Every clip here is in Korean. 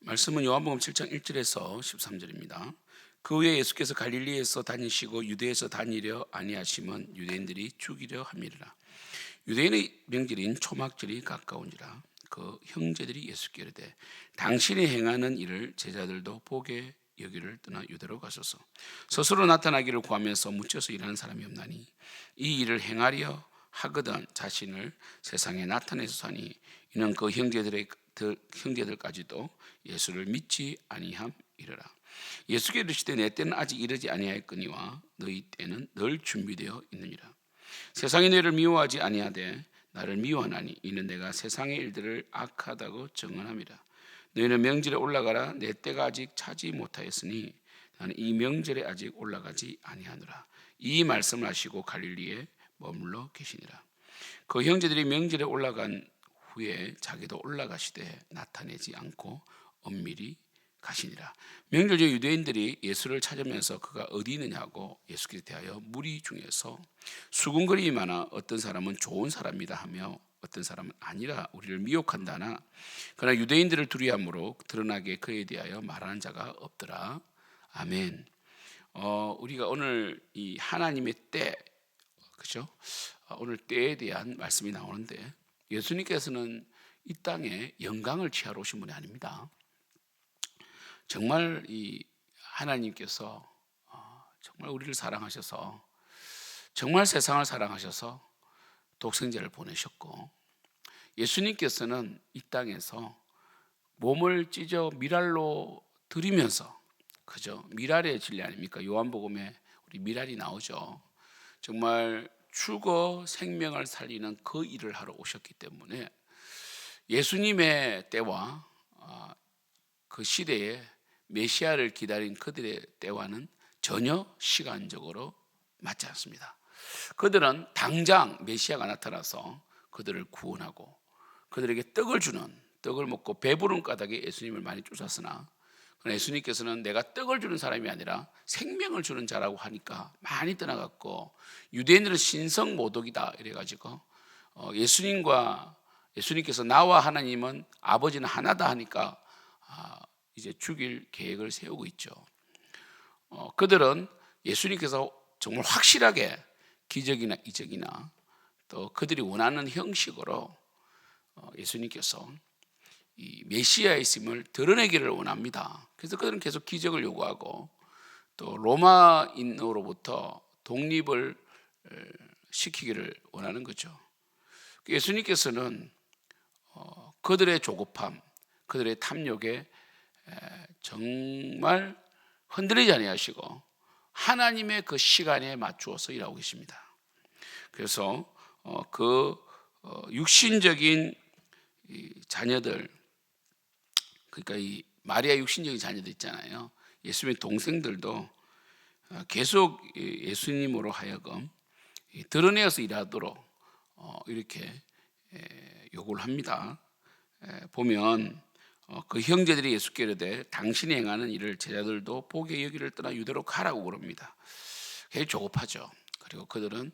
말씀은 요한복음 7장 1절에서 13절입니다. 그 후에 예수께서 갈릴리에서 다니시고 유대에서 다니려 아니하심은 유대인들이 죽이려 함이라. 유대인의 명절인 초막절이 가까운지라. 그 형제들이 예수께 이르되 당신이 행하는 일을 제자들도 보게 여기를 떠나 유대로 가소서. 스스로 나타나기를 구하면서 묻혀서 일하는 사람이 없나니 이 일을 행하려 하거든 자신을 세상에 나타내서 하니 이는 그 형제들까지도 예수를 믿지 아니함이라. 예수께 이르시되 내 때는 아직 이르지 아니하였거니와 너희 때는 늘 준비되어 있느니라. 세상이 너희를 미워하지 아니하되 나를 미워하나니 이는 내가 세상의 일들을 악하다고 증언함이라. 너희는 명절에 올라가라. 내 때가 아직 차지 못하였으니 나는 이 명절에 아직 올라가지 아니하노라. 이 말씀을 하시고 갈릴리에 머물러 계시니라. 그 형제들이 명절에 올라간 후에 자기도 올라가시되 나타내지 않고 엄밀히 가시니라. 명절 중 유대인들이 예수를 찾으면서 그가 어디 있느냐고 예수께 대하여 무리 중에서 수군거림이 많아 어떤 사람은 좋은 사람이다 하며 어떤 사람은 아니라 우리를 미혹한다나 그러나 유대인들을 두려함으로 드러나게 그에 대하여 말하는 자가 없더라. 아멘. 우리가 오늘 이 하나님의 때, 그죠? 오늘 때에 대한 말씀이 나오는데 예수님께서는 이 땅에 영광을 취하러 오신 분이 아닙니다. 정말 이 하나님께서 정말 우리를 사랑하셔서 정말 세상을 사랑하셔서 독생자를 보내셨고 예수님께서는 이 땅에서 몸을 찢어 미랄로 드리면서 그죠? 미랄의 진리 아닙니까? 요한복음에 우리 미랄이 나오죠. 정말 죽어 생명을 살리는 그 일을 하러 오셨기 때문에 예수님의 때와 그 시대에 메시아를 기다린 그들의 때와는 전혀 시간적으로 맞지 않습니다. 그들은 당장 메시아가 나타나서 그들을 구원하고 그들에게 떡을 먹고 배부른 까닭에 예수님을 많이 쫓았으나 예수님께서는 내가 떡을 주는 사람이 아니라 생명을 주는 자라고 하니까 많이 떠나갔고 유대인들은 신성모독이다 이래가지고 예수님께서 나와 하나님은 아버지는 하나다 하니까 이제 죽일 계획을 세우고 있죠. 그들은 예수님께서 정말 확실하게 기적이나 이적이나 또 그들이 원하는 형식으로 예수님께서 이 메시아의 있음을 드러내기를 원합니다. 그래서 그들은 계속 기적을 요구하고 또 로마인으로부터 독립을 시키기를 원하는 거죠. 예수님께서는 그들의 조급함, 그들의 탐욕에 정말 흔들리지 아니하시고 하나님의 그 시간에 맞추어서 일하고 계십니다. 그래서 육신적인 자녀들, 그러니까 이 마리아 육신적인 자녀들 있잖아요. 예수님의 동생들도 계속 예수님으로 하여금 드러내어서 일하도록 이렇게 요구를 합니다. 보면 그 형제들이 예수께 이르되 당신이 행하는 일을 제자들도 보게 여기를 떠나 유대로 가라고 그럽니다. 굉장히 조급하죠. 그리고 그들은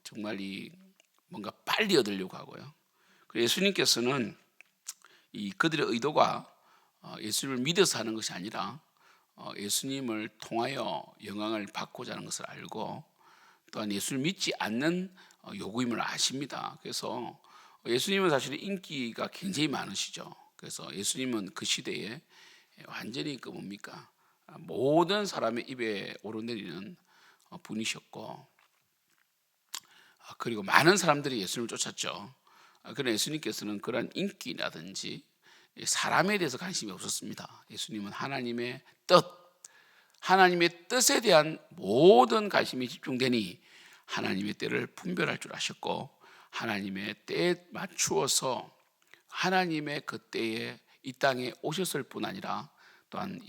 정말 뭔가 빨리 얻으려고 하고요. 예수님께서는 이 그들의 의도가 예수님을 믿어서 하는 것이 아니라 예수님을 통하여 영광을 받고자 하는 것을 알고 또한 예수를 믿지 않는 요구임을 아십니다. 그래서 예수님은 사실 인기가 굉장히 많으시죠. 그래서 예수님은 그 시대에 완전히 모든 사람의 입에 오르내리는 분이셨고 그리고 많은 사람들이 예수님을 쫓았죠. 그러나 예수님께서는 그런 인기라든지 사람에 대해서 관심이 없었습니다. 예수님은 하나님의 뜻에 대한 모든 관심이 집중되니 하나님의 때를 분별할 줄 아셨고 하나님의 때에 맞추어서 하나님의 그 때에 이 땅에 오셨을 뿐 아니라 또한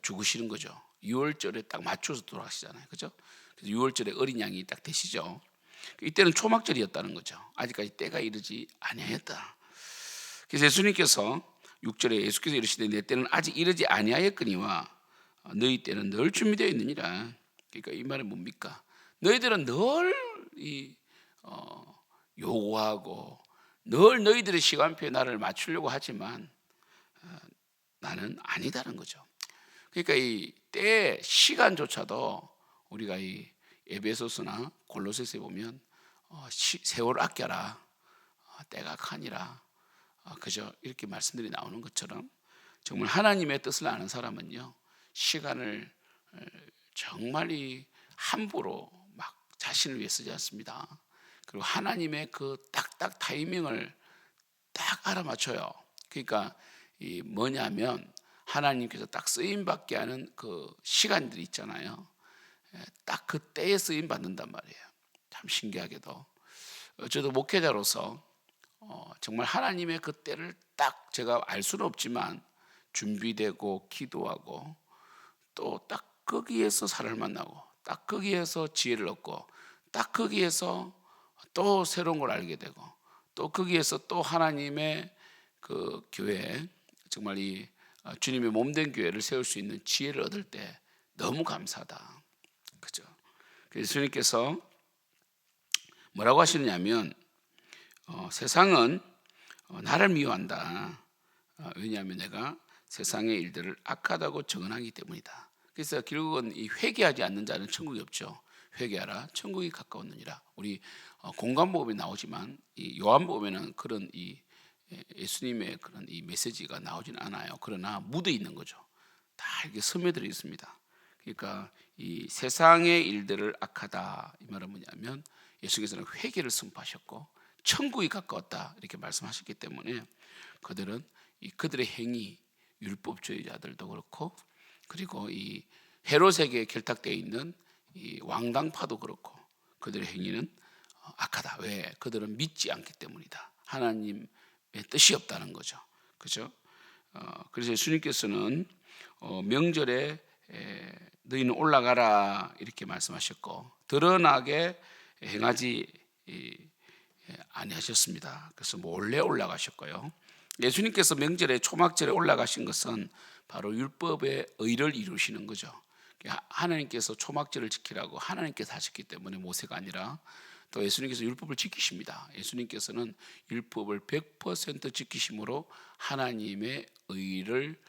죽으시는 거죠. 6월절에 딱 맞춰서 돌아가시잖아요. 그죠? 그래서 6월절에 어린 양이 딱 되시죠. 이때는 초막절이었다는 거죠. 아직까지 때가 이르지 아니하였다. 그래서 예수님께서 6절에 예수께서 이르시되 내 때는 아직 이르지 아니하였거니와 너희 때는 늘 준비되어 있느니라. 그러니까 이 말은 뭡니까? 너희들은 늘 요구하고 늘 너희들의 시간표에 나를 맞추려고 하지만 나는 아니다는 거죠. 그러니까 이 때 시간조차도 우리가 이 에베소서나 골로새서에 보면 세월 아껴라, 때가 가니라, 그죠? 이렇게 말씀들이 나오는 것처럼 정말 하나님의 뜻을 아는 사람은요, 시간을 정말 이 함부로 막 자신을 위해 쓰지 않습니다. 그리고 하나님의 그 딱딱 타이밍을 딱 알아맞혀요. 그러니까 이 뭐냐면 하나님께서 딱 쓰임 받게 하는 그 시간들이 있잖아요. 딱 그 때에 쓰임 받는단 말이에요. 참 신기하게도 저도 목회자로서 정말 하나님의 그 때를 딱 제가 알 수는 없지만 준비되고 기도하고 또 딱 거기에서 사람을 만나고 딱 거기에서 지혜를 얻고 딱 거기에서 또 새로운 걸 알게 되고 또 거기에서 또 하나님의 그 교회 정말 이 주님의 몸된 교회를 세울 수 있는 지혜를 얻을 때 너무 감사하다. 그죠? 그래서 주님께서 뭐라고 하시느냐면 세상은 나를 미워한다. 왜냐하면 내가 세상의 일들을 악하다고 정언하기 때문이다. 그래서 결국은 이 회개하지 않는 자는 천국이 없죠. 회개하라, 천국이 가까웠느니라. 우리 공관복음에 나오지만 이 요한복음에는 그런 이 예수님의 그런 이 메시지가 나오진 않아요. 그러나 묻어 있는 거죠. 다 이렇게 스며들어 있습니다. 그러니까 이 세상의 일들을 악하다 이 말은 뭐냐면 예수께서는 회개를 선포하셨고 천국이 가까웠다 이렇게 말씀하셨기 때문에 그들은 그들의 행위 율법주의자들도 그렇고 그리고 이 헤롯에게 결탁되어 있는 이 왕당파도 그렇고 그들의 행위는 악하다. 왜? 그들은 믿지 않기 때문이다. 하나님의 뜻이 없다는 거죠. 그죠? 그래서 예수님께서는 명절에 너희는 올라가라 이렇게 말씀하셨고 드러나게 행하지 아니하셨습니다. 그래서 몰래 올라가셨고요. 예수님께서 명절에 초막절에 올라가신 것은 바로 율법의 의를 이루시는 거죠. 하나님께서 초막절을 지키라고 하나님께서 하셨기 때문에 모세가 아니라 또 예수님께서 율법을 지키십니다. 예수님께서는 율법을 100% 지키심으로 하나님의 의를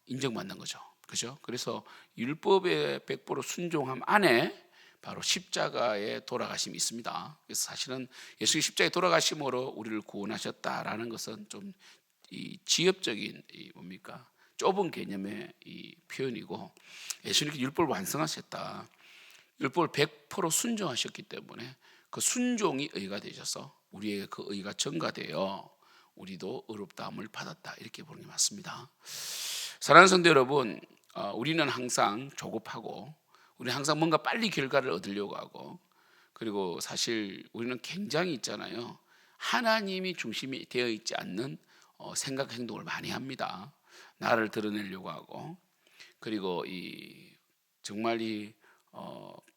인정받는 거죠. 그죠? 그래서 율법의 100% 순종함 안에 바로 십자가에 돌아가심이 있습니다. 그래서 사실은 예수님이 십자가에 돌아가심으로 우리를 구원하셨다라는 것은 좀 이 지엽적인 이 뭡니까? 좁은 개념의 이 표현이고 예수님께서 율법을 완성하셨다. 율법을 100% 순종하셨기 때문에 그 순종이 의가 되셔서 우리에게 그 의가 전가되어 우리도 의롭다함을 받았다 이렇게 보는 게 맞습니다. 사랑하는 성도 여러분, 우리는 항상 조급하고 우리는 항상 뭔가 빨리 결과를 얻으려고 하고 그리고 사실 우리는 굉장히 있잖아요. 하나님이 중심이 되어 있지 않는 생각 행동을 많이 합니다. 나를 드러내려고 하고 그리고 정말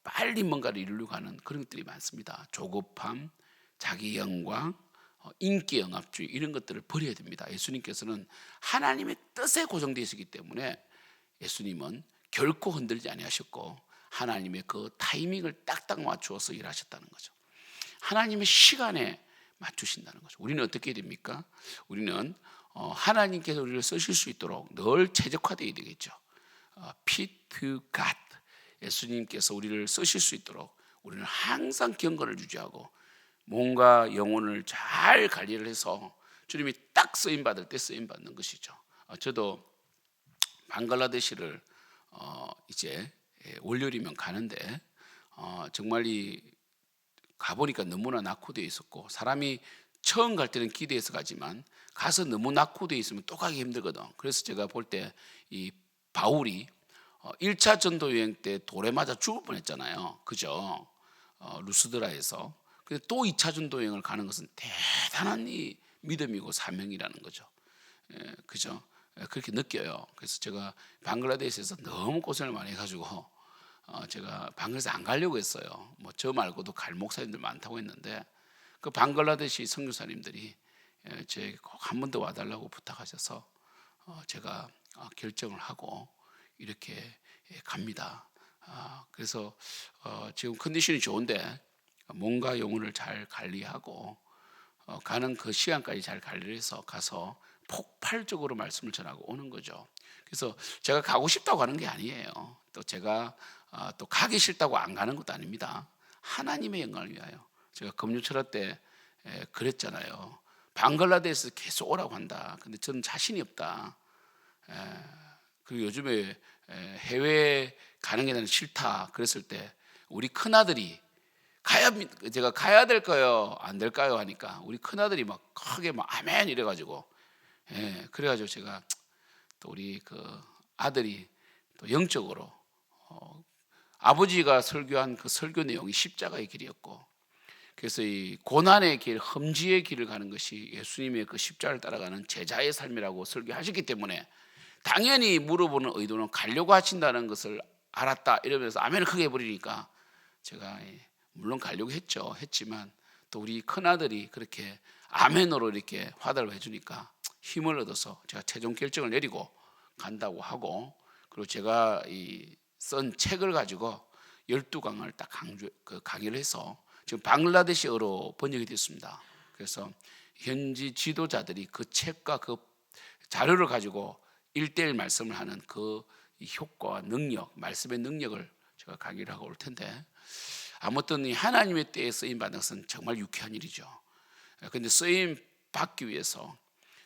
빨리 뭔가를 이루려고 하는 그런 것들이 많습니다. 조급함, 자기 영광, 인기 영합주의 이런 것들을 버려야 됩니다. 예수님께서는 하나님의 뜻에 고정되어 있기 때문에 예수님은 결코 흔들지 아니하셨고 하나님의 그 타이밍을 딱딱 맞추어서 일하셨다는 거죠. 하나님의 시간에 맞추신다는 거죠. 우리는 어떻게 됩니까? 우리는 하나님께서 우리를 쓰실 수 있도록 늘 최적화되어야 되겠죠. Fit to God. 예수님께서 우리를 쓰실 수 있도록 우리는 항상 경건을 유지하고 몸과 영혼을 잘 관리를 해서 주님이 딱 쓰임 받을 때 쓰임 받는 것이죠. 저도 방글라데시를 이제 월요일이면 가는데 정말 가보니까 너무나 낙후되어 있었고 사람이 처음 갈 때는 기대해서 가지만 가서 너무 낙후되어 있으면 또 가기 힘들거든. 그래서 제가 볼 때 이 바울이 1차 전도 여행 때 돌에 맞아 죽을 뻔했잖아요. 그죠? 루스드라에서. 근데 또 2차 전도 여행을 가는 것은 대단한 믿음이고 사명이라는 거죠. 그죠? 그렇게 느껴요. 그래서 제가 방글라데시에서 너무 고생을 많이 해가지고 제가 방글라데시 안 가려고 했어요. 뭐 저 말고도 갈 목사님들 많다고 했는데 그 방글라데시 선교사님들이 제 꼭 한 번 더 와달라고 부탁하셔서 제가 결정을 하고 이렇게 갑니다. 그래서 지금 컨디션이 좋은데 몸과 영혼을 잘 관리하고 가는 그 시간까지 잘 관리해서 가서 폭발적으로 말씀을 전하고 오는 거죠. 그래서 제가 가고 싶다고 하는 게 아니에요. 또 제가 또 가기 싫다고 안 가는 것도 아닙니다. 하나님의 영광을 위하여. 제가 금융철학 때 그랬잖아요. 방글라데시에서 계속 오라고 한다. 근데 저는 자신이 없다. 그리고 요즘에 해외 가는 게 나는 싫다. 그랬을 때 우리 큰아들이 제가 가야 될까요? 안 될까요? 하니까 우리 큰아들이 막 크게 막 아멘 이래가지고 그래가지고 제가 또 우리 그 아들이 또 영적으로 아버지가 설교한 그 설교 내용이 십자가의 길이었고, 그래서 이 고난의 길, 험지의 길을 가는 것이 예수님의 그 십자가를 따라가는 제자의 삶이라고 설교하셨기 때문에 당연히 물어보는 의도는 가려고 하신다는 것을 알았다 이러면서 아멘을 크게 해버리니까 제가 물론 가려고 했지만 또 우리 큰아들이 그렇게 아멘으로 이렇게 화답을 해주니까 힘을 얻어서 제가 최종 결정을 내리고 간다고 하고, 그리고 제가 쓴 책을 가지고 12강을 딱 강의를 해서 지금 방글라데시어로 번역이 됐습니다. 그래서 현지 지도자들이 그 책과 그 자료를 가지고 1:1 말씀을 하는 그 효과와 능력, 말씀의 능력을 제가 강의를 하고 올 텐데, 아무튼 이 하나님의 때에 쓰임 받는 것은 정말 유쾌한 일이죠. 그런데 쓰임 받기 위해서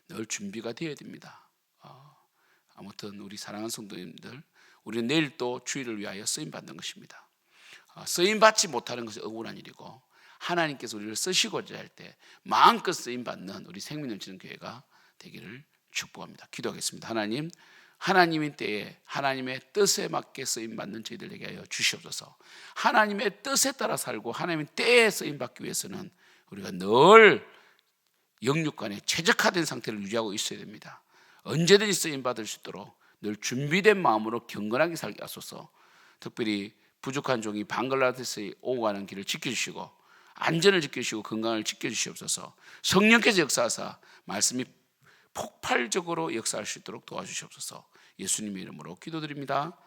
늘 준비가 되어야 됩니다. 아무튼 우리 사랑하는 성도님들, 우리는 내일 또 주일을 위하여 쓰임 받는 것입니다. 쓰임 받지 못하는 것이 억울한 일이고, 하나님께서 우리를 쓰시고자 할 때 마음껏 쓰임 받는 우리 생명 넘치는 교회가 되기를 축복합니다. 기도하겠습니다. 하나님, 하나님의 때에 하나님의 뜻에 맞게 쓰임 받는 저희들 되게 하여 주시옵소서. 하나님의 뜻에 따라 살고 하나님의 때에 쓰임 받기 위해서는 우리가 늘 영육간에 최적화된 상태를 유지하고 있어야 됩니다. 언제든지 쓰임 받을 수 있도록 늘 준비된 마음으로 경건하게 살게 하소서. 특별히 부족한 종이 방글라데시에 오고 가는 길을 지켜주시고 안전을 지켜주시고 건강을 지켜주시옵소서. 성령께서 역사하사 말씀이 폭발적으로 역사할 수 있도록 도와주시옵소서. 예수님의 이름으로 기도드립니다.